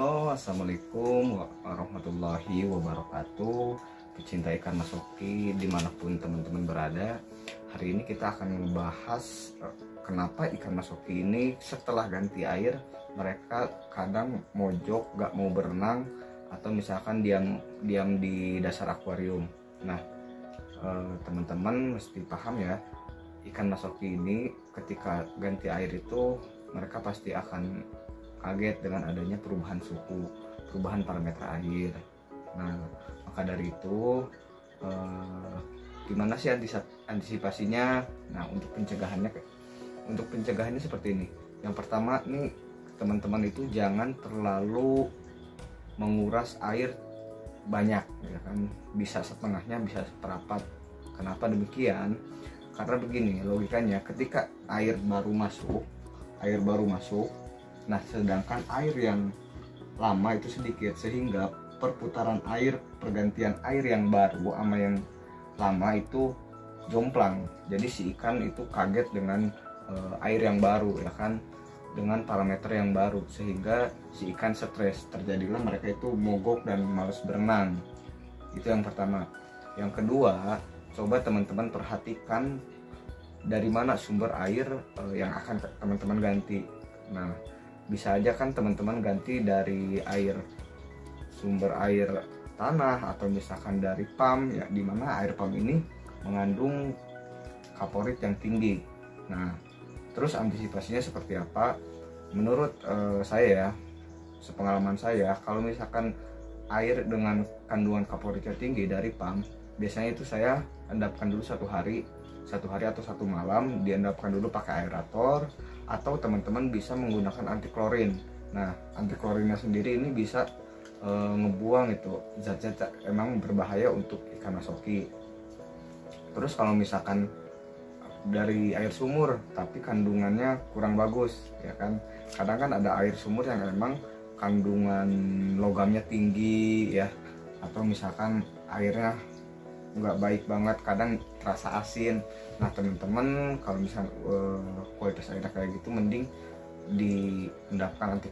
Halo, assalamualaikum warahmatullahi wabarakatuh. Pecinta ikan masoki dimanapun teman-teman berada. Hari ini kita akan membahas kenapa ikan masoki ini setelah ganti air mereka kadang mojok, gak mau berenang, atau misalkan diam di dasar akuarium. Nah, teman-teman mesti paham ya, ikan masoki ini ketika ganti air itu mereka pasti akan kaget dengan adanya perubahan suhu, perubahan parameter air. Nah, maka dari itu gimana sih antisipasinya? Nah, untuk pencegahannya seperti ini. Yang pertama nih, teman-teman itu jangan terlalu menguras air banyak, ya kan? Bisa setengahnya, bisa seperempat. Kenapa demikian? Karena begini logikanya, ketika air baru masuk, nah sedangkan air yang lama itu sedikit, sehingga perputaran air, pergantian air yang baru sama yang lama itu jomplang. Jadi si ikan itu kaget dengan air yang baru, ya kan, dengan parameter yang baru, sehingga si ikan stres, terjadilah mereka itu mogok dan males berenang. Itu yang pertama. Yang kedua, coba teman-teman perhatikan dari mana sumber air yang akan teman-teman ganti. Nah, bisa aja kan teman-teman ganti dari sumber air tanah, atau misalkan dari pump, ya, dimana air pump ini mengandung kaporit yang tinggi. Nah, terus antisipasinya seperti apa? Menurut saya ya, sepengalaman saya, kalau misalkan air dengan kandungan kaporitnya tinggi dari pump, biasanya itu saya endapkan dulu satu hari atau satu malam, diendapkan dulu pakai aerator, atau teman-teman bisa menggunakan anti klorin. Nah, anti klorinnya sendiri ini bisa ngebuang itu zat-zat emang berbahaya untuk ikan masoki. Terus kalau misalkan dari air sumur tapi kandungannya kurang bagus, ya kan, kadang kan ada air sumur yang emang kandungan logamnya tinggi ya, atau misalkan airnya nggak baik banget, kadang terasa asin. Nah, teman-teman kalau misalnya kualitas airnya kayak gitu, mending diendapkan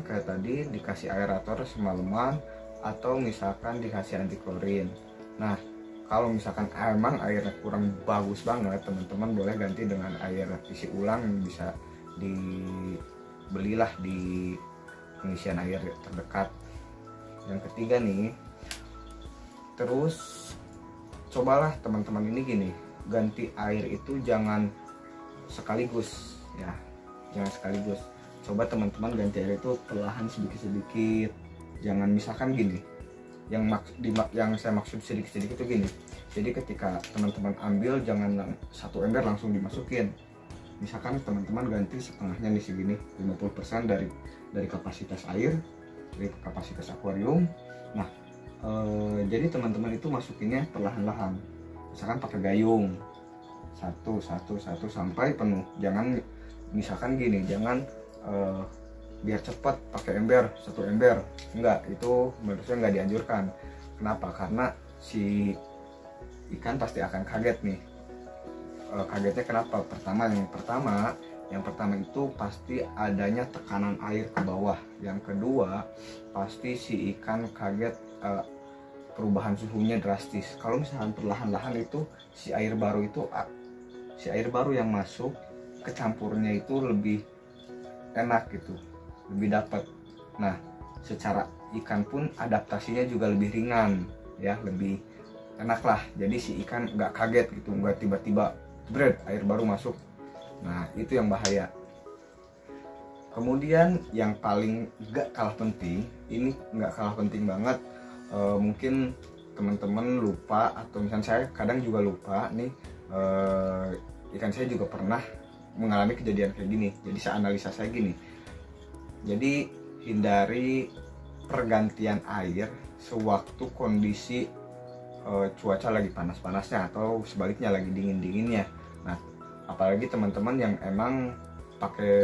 kayak tadi, dikasih aerator semalaman, atau misalkan dikasih anti klorin. Nah, kalau misalkan emang airnya kurang bagus banget, teman-teman boleh ganti dengan air isi ulang, bisa dibelilah di pengisian air terdekat. Yang ketiga nih, terus cobalah teman-teman ini gini, ganti air itu jangan sekaligus ya, jangan sekaligus. Coba teman-teman ganti air itu perlahan, sedikit-sedikit. Jangan misalkan gini, yang saya maksud sedikit-sedikit itu gini. Jadi ketika teman-teman ambil, jangan satu ember langsung dimasukin. Misalkan teman-teman ganti setengahnya nih, segini, 50% dari kapasitas air, dari kapasitas akuarium. Nah, jadi teman-teman itu masukinnya perlahan-lahan, misalkan pakai gayung, satu sampai penuh. Jangan misalkan gini, jangan biar cepat pakai satu ember, enggak, itu menurut saya nggak dianjurkan. Kenapa? Karena si ikan pasti akan kaget nih. Kagetnya kenapa? Yang pertama itu pasti adanya tekanan air ke bawah. Yang kedua, pasti si ikan kaget perubahan suhunya drastis. Kalau misalkan perlahan-lahan itu si air baru yang masuk, kecampurnya itu lebih enak gitu, lebih dapat. Nah, secara ikan pun adaptasinya juga lebih ringan ya, lebih enak lah. Jadi si ikan nggak kaget gitu, nggak tiba-tiba air baru masuk. Nah, itu yang bahaya. Kemudian yang paling nggak kalah penting, ini nggak kalah penting banget, mungkin teman-teman lupa, atau misalnya saya kadang juga lupa nih, ikan saya juga pernah mengalami kejadian kayak gini. Jadi saya analisa saya gini, jadi hindari pergantian air sewaktu kondisi cuaca lagi panas-panasnya, atau sebaliknya lagi dingin-dinginnya. Nah, apalagi teman-teman yang emang pakai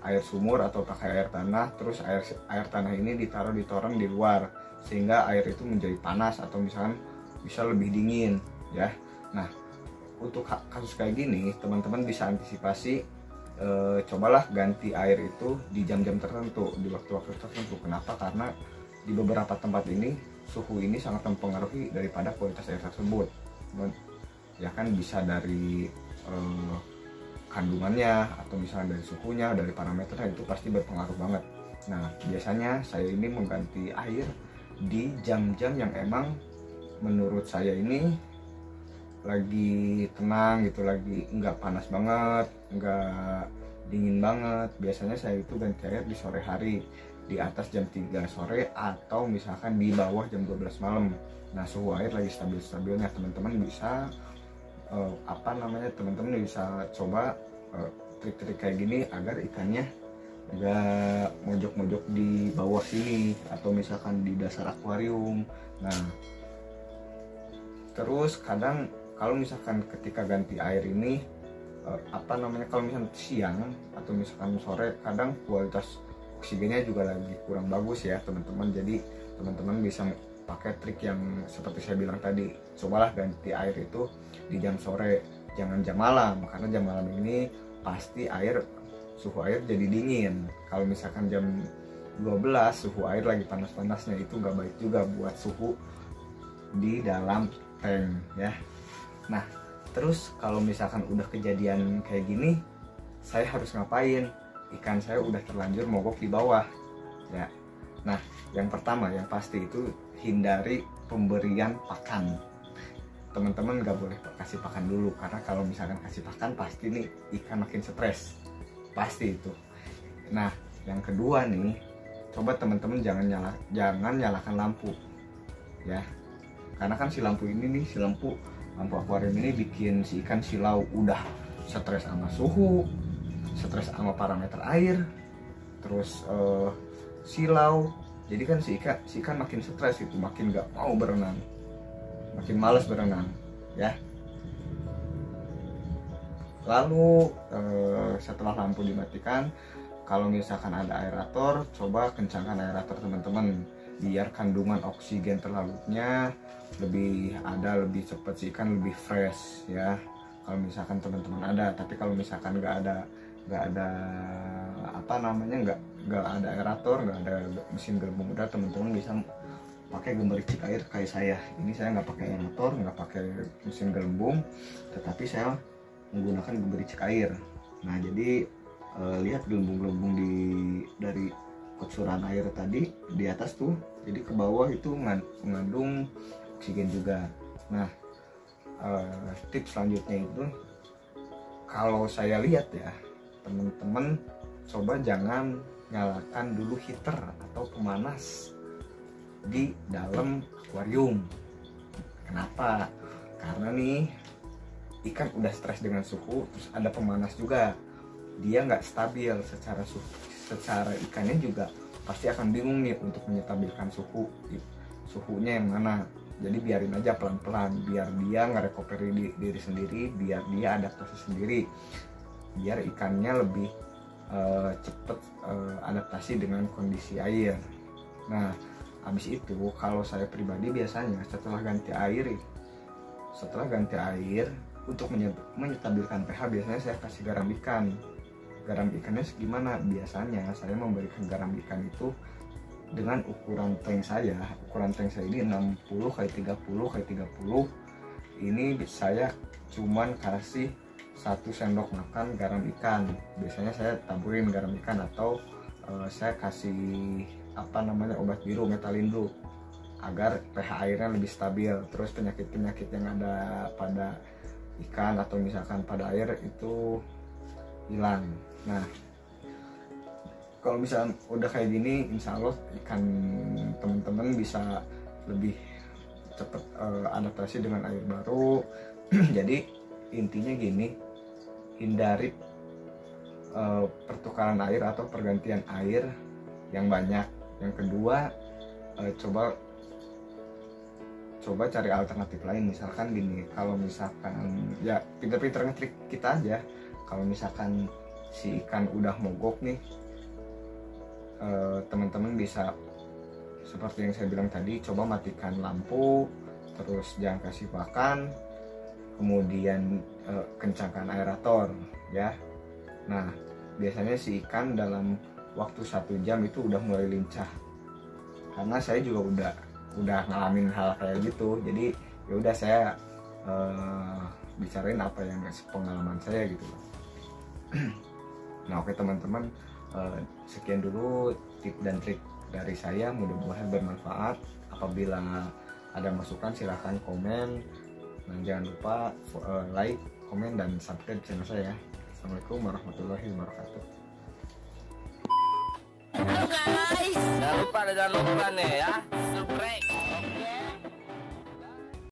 air sumur atau pakai air tanah, terus air tanah ini ditaruh di toren di luar, sehingga air itu menjadi panas, atau misalkan bisa lebih dingin ya. Nah, untuk kasus kayak gini teman-teman bisa antisipasi cobalah ganti air itu di jam-jam tertentu, di waktu-waktu tertentu. Kenapa? Karena di beberapa tempat ini suhu ini sangat mempengaruhi daripada kualitas air tersebut. Ya kan, bisa dari kandungannya, atau misalnya dari suhunya, dari parameternya, itu pasti berpengaruh banget. Nah, biasanya saya ini mengganti air di jam-jam yang emang menurut saya ini lagi tenang gitu, lagi nggak panas banget, nggak dingin banget. Biasanya saya itu ganti air di sore hari, di atas jam 3 sore, atau misalkan di bawah jam 12 malam. Nah, suhu air lagi stabil-stabilnya, teman-teman bisa teman-teman bisa coba trik-trik kayak gini agar ikannya nggak mojok-mojok di bawah sini, atau misalkan di dasar akuarium. Nah, terus kadang kalau misalkan ketika ganti air ini kalau misalkan siang atau misalkan sore, kadang kualitas oksigennya juga lagi kurang bagus ya teman-teman. Jadi teman-teman bisa pakai trik yang seperti saya bilang tadi, cobalah ganti air itu di jam sore, jangan jam malam, karena jam malam ini pasti suhu air jadi dingin. Kalau misalkan jam 12 suhu air lagi panas-panasnya, itu nggak baik juga buat suhu di dalam tank ya. Nah, terus kalau misalkan udah kejadian kayak gini, saya harus ngapain? Ikan saya udah terlanjur mogok di bawah ya. Nah, yang pertama yang pasti itu hindari pemberian pakan. Teman-teman nggak boleh kasih pakan dulu, karena kalau misalkan kasih pakan pasti nih ikan makin stres, pasti itu. Nah, yang kedua nih, coba teman-teman jangan nyalakan lampu ya, karena kan si lampu akuarium ini bikin si ikan silau, udah stres sama suhu, stres sama parameter air, terus silau. Jadi kan si ikan makin stres, itu makin gak mau berenang, makin males berenang ya. Lalu setelah lampu dimatikan, kalau misalkan ada aerator, coba kencangkan aerator teman-teman, biar kandungan oksigen terlarutnya lebih cepat, si ikan lebih fresh ya. Kalau misalkan teman-teman ada, tapi kalau misalkan nggak ada aerator, nggak ada mesin gelembung udara, teman-teman bisa pakai gemericik air kayak saya. Ini saya nggak pakai aerator, nggak pakai mesin gelembung, tetapi saya menggunakan gemericik air. Nah, jadi lihat gelembung-gelembung dari kucuran air tadi di atas tuh, jadi ke bawah itu mengandung oksigen juga. Nah, tips selanjutnya itu, kalau saya lihat ya teman-teman, coba jangan nyalakan dulu heater atau pemanas di dalam akuarium. Kenapa? Karena nih ikan udah stres dengan suhu, terus ada pemanas juga, dia nggak stabil secara suhu, secara ikannya juga pasti akan bingung nih untuk menstabilkan suhunya yang mana. Jadi biarin aja pelan-pelan, biar dia ngerekoperi diri sendiri, biar dia adaptasi sendiri, biar ikannya lebih cepet adaptasi dengan kondisi air. Nah, habis itu kalau saya pribadi biasanya setelah ganti air untuk menstabilkan pH, biasanya saya kasih garam ikan. Garam ikannya gimana? Biasanya saya memberikan garam ikan itu dengan ukuran tank saya. Ukuran tank saya ini 60x30x30. Ini saya cuman kasih 1 sendok makan garam ikan. Biasanya saya taburin garam ikan, atau saya kasih obat biru, metalindro, agar pH airnya lebih stabil. Terus penyakit-penyakit yang ada pada ikan atau misalkan pada air itu hilang. Nah, kalau misalnya udah kayak gini, insya Allah ikan teman-teman bisa lebih cepat adaptasi dengan air baru. Jadi intinya gini, hindari pertukaran air atau pergantian air yang banyak. Yang kedua, coba cari alternatif lain. Misalkan gini, kalau misalkan ya pinter-pinter ngetrik kita aja, kalau misalkan si ikan udah mogok nih, teman-teman bisa seperti yang saya bilang tadi, coba matikan lampu, terus jangan kasih pakan, kemudian kencangkan aerator ya. Nah, biasanya si ikan dalam waktu 1 jam itu udah mulai lincah. Karena saya juga udah ngalamin hal kayak gitu, jadi ya udah saya bicarain apa yang pengalaman saya gitu loh. Nah oke teman-teman, sekian dulu tip dan trik dari saya, mudah-mudahan bermanfaat. Apabila ada masukan silahkan komen, dan jangan lupa like, komen, dan subscribe channel saya. Assalamualaikum warahmatullahi wabarakatuh. Halo guys, jangan lupa nih ya, subscribe.